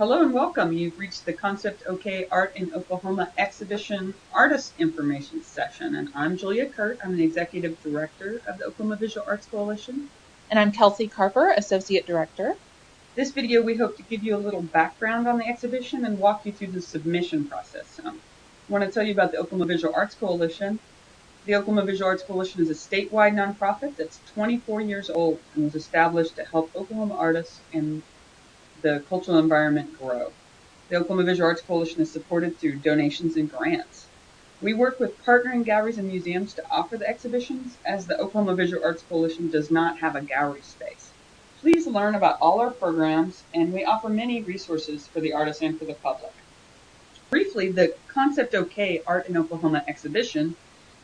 Hello and welcome. You've reached the Concept OK Art in Oklahoma Exhibition Artist Information session. And I'm Julia Kurt. I'm the Executive Director of the Oklahoma Visual Arts Coalition. And I'm Kelsey Carper, Associate Director. This video, we hope to give you a little background on the exhibition and walk you through the submission process. I want to tell you about the Oklahoma Visual Arts Coalition. The Oklahoma Visual Arts Coalition is a statewide nonprofit that's 24 years old and was established to help Oklahoma artists and the cultural environment grow. The Oklahoma Visual Arts Coalition is supported through donations and grants. We work with partnering galleries and museums to offer the exhibitions, as the Oklahoma Visual Arts Coalition does not have a gallery space. Please learn about all our programs, and we offer many resources for the artists and for the public. Briefly, the Concept OK Art in Oklahoma exhibition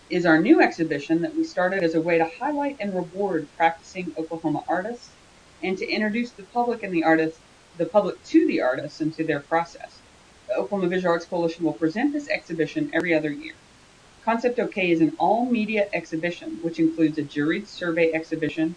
is our new exhibition that we started as a way to highlight and reward practicing Oklahoma artists and to introduce the public to the artists and to their process. The Oklahoma Visual Arts Coalition will present this exhibition every other year. Concept OK is an all-media exhibition, which includes a juried survey exhibition,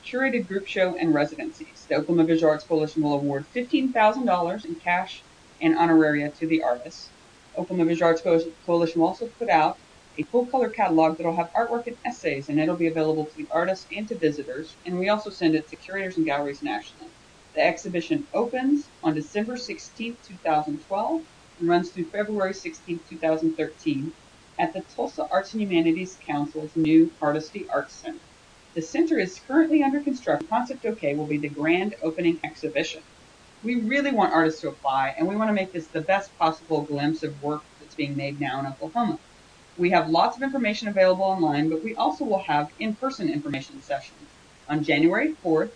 curated group show, and residencies. The Oklahoma Visual Arts Coalition will award $15,000 in cash and honoraria to the artists. Oklahoma Visual Arts Coalition will also put out a full-color catalog that will have artwork and essays, and it'll be available to the artists and to visitors, and we also send it to curators and galleries nationally. The exhibition opens on December 16, 2012 and runs through February 16, 2013 at the Tulsa Arts and Humanities Council's new Hardesty Arts Center. The center is currently under construction. Concept OK will be the grand opening exhibition. We really want artists to apply, and we want to make this the best possible glimpse of work that's being made now in Oklahoma. We have lots of information available online, but we also will have in-person information sessions on January 4th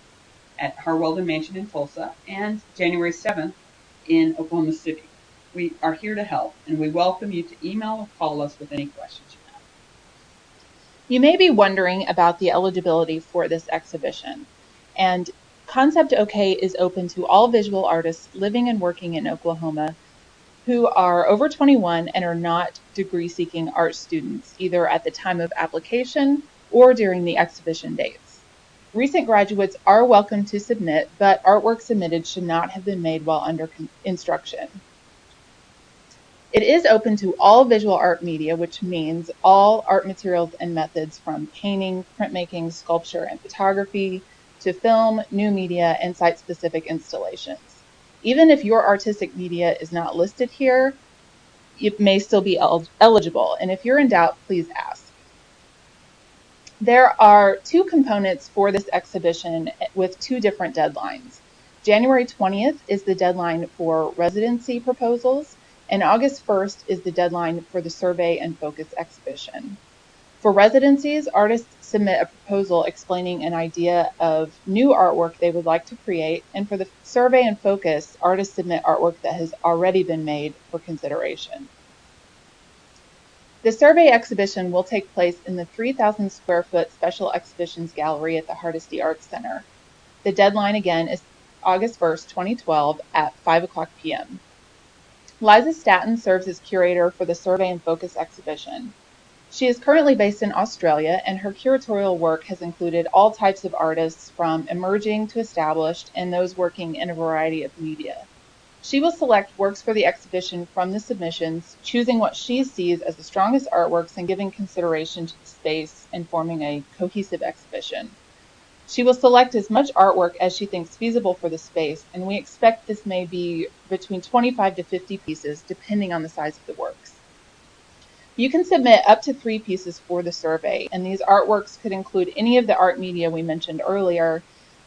at Harweldon Mansion in Tulsa and January 7th in Oklahoma City. We are here to help, and we welcome you to email or call us with any questions you have. You may be wondering about the eligibility for this exhibition, and Concept OK is open to all visual artists living and working in Oklahoma who are over 21 and are not degree-seeking art students, either at the time of application or during the exhibition dates. Recent graduates are welcome to submit, but artwork submitted should not have been made while under instruction. It is open to all visual art media, which means all art materials and methods from painting, printmaking, sculpture, and photography to film, new media, and site-specific installations. Even if your artistic media is not listed here, it may still be eligible, and if you're in doubt, please ask. There are two components for this exhibition with two different deadlines. January 20th is the deadline for residency proposals, and August 1st is the deadline for the survey and focus exhibition. For residencies, artists submit a proposal explaining an idea of new artwork they would like to create, and for the survey and focus, artists submit artwork that has already been made for consideration. The survey exhibition will take place in the 3,000 square foot Special Exhibitions Gallery at the Hardesty Arts Center. The deadline again is August 1st, 2012 at 5:00 p.m. Liza Staton serves as curator for the survey and focus exhibition. She is currently based in Australia, and her curatorial work has included all types of artists from emerging to established and those working in a variety of media. She will select works for the exhibition from the submissions, choosing what she sees as the strongest artworks and giving consideration to the space and forming a cohesive exhibition. She will select as much artwork as she thinks feasible for the space, and we expect this may be between 25 to 50 pieces, depending on the size of the works. You can submit up to 3 pieces for the survey, and these artworks could include any of the art media we mentioned earlier.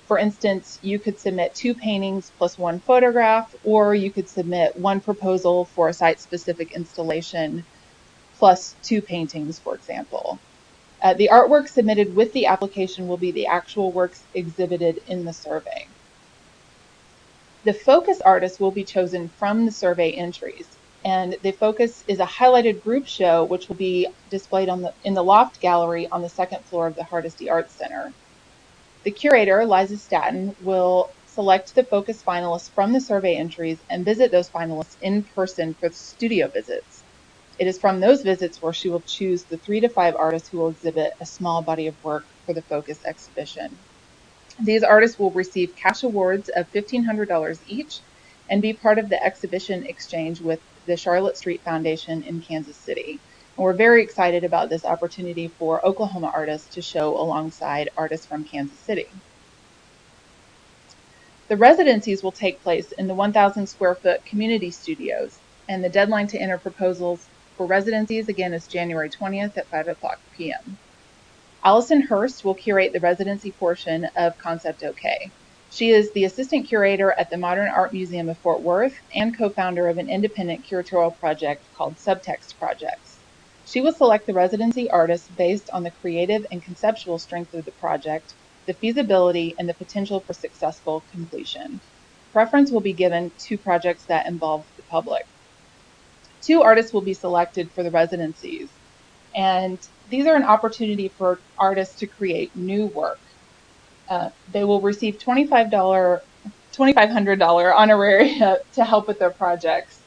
For instance, you could submit 2 paintings plus 1 photograph, or you could submit 1 proposal for a site-specific installation plus 2 paintings, for example. The artwork submitted with the application will be the actual works exhibited in the survey. The focus artist will be chosen from the survey entries, and the focus is a highlighted group show which will be displayed in the loft gallery on the 2nd floor of the Hardesty Arts Center. The curator, Liza Staton, will select the focus finalists from the survey entries and visit those finalists in person for studio visits. It is from those visits where she will choose the 3 to 5 artists who will exhibit a small body of work for the focus exhibition. These artists will receive cash awards of $1,500 each and be part of the exhibition exchange with the Charlotte Street Foundation in Kansas City. And we're very excited about this opportunity for Oklahoma artists to show alongside artists from Kansas City. The residencies will take place in the 1,000 square foot community studios, and the deadline to enter proposals for residencies again is January 20th at 5 o'clock p.m. Allison Hurst will curate the residency portion of Concept OK. She is the assistant curator at the Modern Art Museum of Fort Worth and co-founder of an independent curatorial project called Subtext Projects. She will select the residency artists based on the creative and conceptual strength of the project, the feasibility, and the potential for successful completion. Preference will be given to projects that involve the public. 2 artists will be selected for the residencies, and these are an opportunity for artists to create new work. They will receive $2,500 honorary to help with their projects.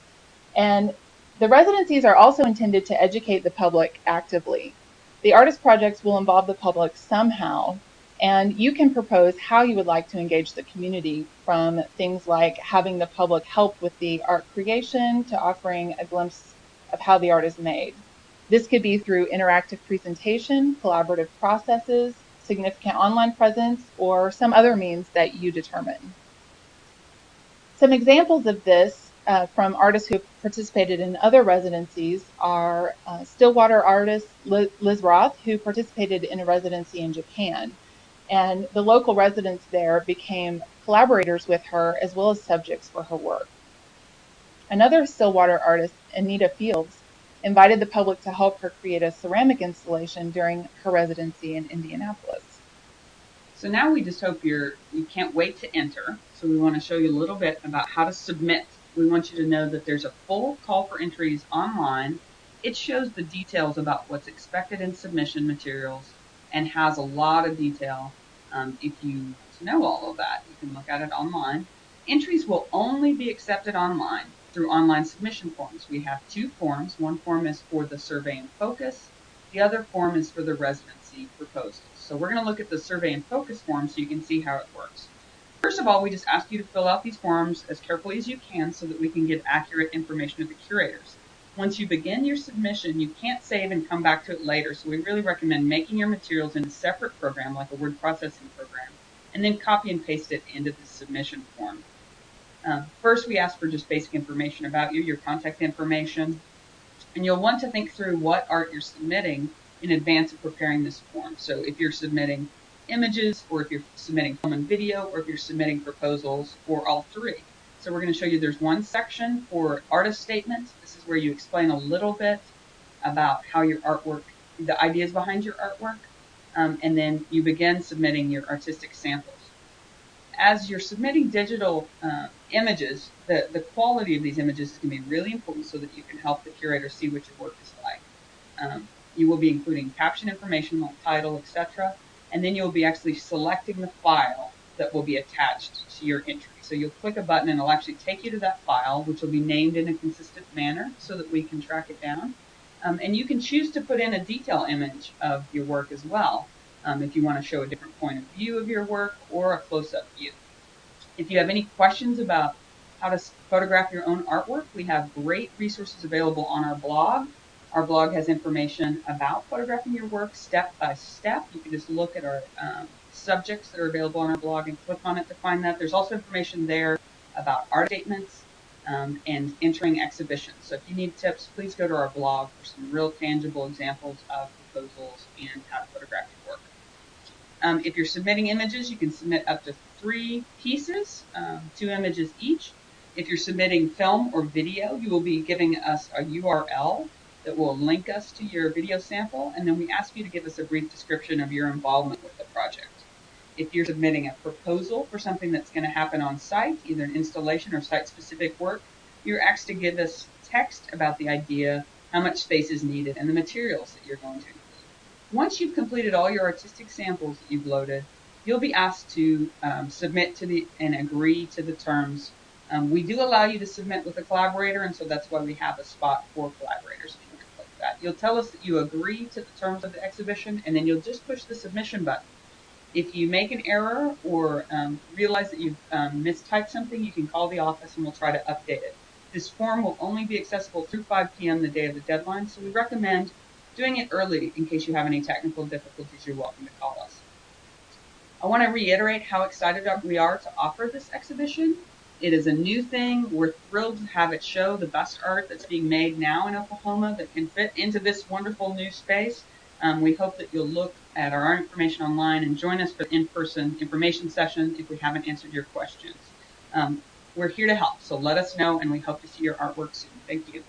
And the residencies are also intended to educate the public actively. The artist projects will involve the public somehow, and you can propose how you would like to engage the community, from things like having the public help with the art creation to offering a glimpse of how the art is made. This could be through interactive presentation, collaborative processes, significant online presence, or some other means that you determine. Some examples of this from artists who have participated in other residencies are Stillwater artist Liz Roth, who participated in a residency in Japan. And the local residents there became collaborators with her as well as subjects for her work. Another Stillwater artist, Anita Fields, invited the public to help her create a ceramic installation during her residency in Indianapolis. So now we just hope you can't wait to enter. So we want to show you a little bit about how to submit. We want you to know that there's a full call for entries online. It shows the details about what's expected in submission materials and has a lot of detail. If you want to know all of that, you can look at it online. Entries will only be accepted online through online submission forms. We have 2 forms. One form is for the survey and focus. The other form is for the residency proposals. So we're going to look at the survey and focus form so you can see how it works. First of all, we just ask you to fill out these forms as carefully as you can so that we can give accurate information to the curators. Once you begin your submission, you can't save and come back to it later, so we really recommend making your materials in a separate program, like a word processing program, and then copy and paste it into the submission form. First, we ask for just basic information about you, your contact information, and you'll want to think through what art you're submitting in advance of preparing this form. So if you're submitting images, or if you're submitting film and video, or if you're submitting proposals, or all 3. So we're going to show you there's one section for artist statements. This is where you explain a little bit about how your artwork, the ideas behind your artwork, and then you begin submitting your artistic samples. As you're submitting digital images, the quality of these images is going to be really important so that you can help the curator see what your work is like. You will be including caption information like title, etc., and then you'll be actually selecting the file that will be attached to your entry. So you'll click a button and it'll actually take you to that file, which will be named in a consistent manner so that we can track it down. And you can choose to put in a detail image of your work as well, if you want to show a different point of view of your work or a close-up view. If you have any questions about how to photograph your own artwork, we have great resources available on our blog. Our blog has information about photographing your work step by step. You can just look at our subjects that are available on our blog and click on it to find that. There's also information there about art statements and entering exhibitions. So if you need tips, please go to our blog for some real tangible examples of proposals and how to photograph your work. If you're submitting images, you can submit up to 3 pieces, 2 images each. If you're submitting film or video, you will be giving us a URL that will link us to your video sample, and then we ask you to give us a brief description of your involvement with the project. If you're submitting a proposal for something that's going to happen on site, either an installation or site-specific work, you're asked to give us text about the idea, how much space is needed, and the materials that you're going to include. Once you've completed all your artistic samples that you've loaded, you'll be asked to submit to and agree to the terms. We do allow you to submit with a collaborator, and so that's why we have a spot for collaborators. If you want to click that, you'll tell us that you agree to the terms of the exhibition, and then you'll just push the submission button. If you make an error or realize that you've mistyped something, you can call the office and we'll try to update it. This form will only be accessible through 5 p.m. the day of the deadline, so we recommend doing it early in case you have any technical difficulties. You're welcome to call us. I want to reiterate how excited we are to offer this exhibition. It is a new thing. We're thrilled to have it show the best art that's being made now in Oklahoma that can fit into this wonderful new space. We hope that you'll look at our information online and join us for the in-person information session if we haven't answered your questions. We're here to help, so let us know, and we hope to see your artwork soon. Thank you.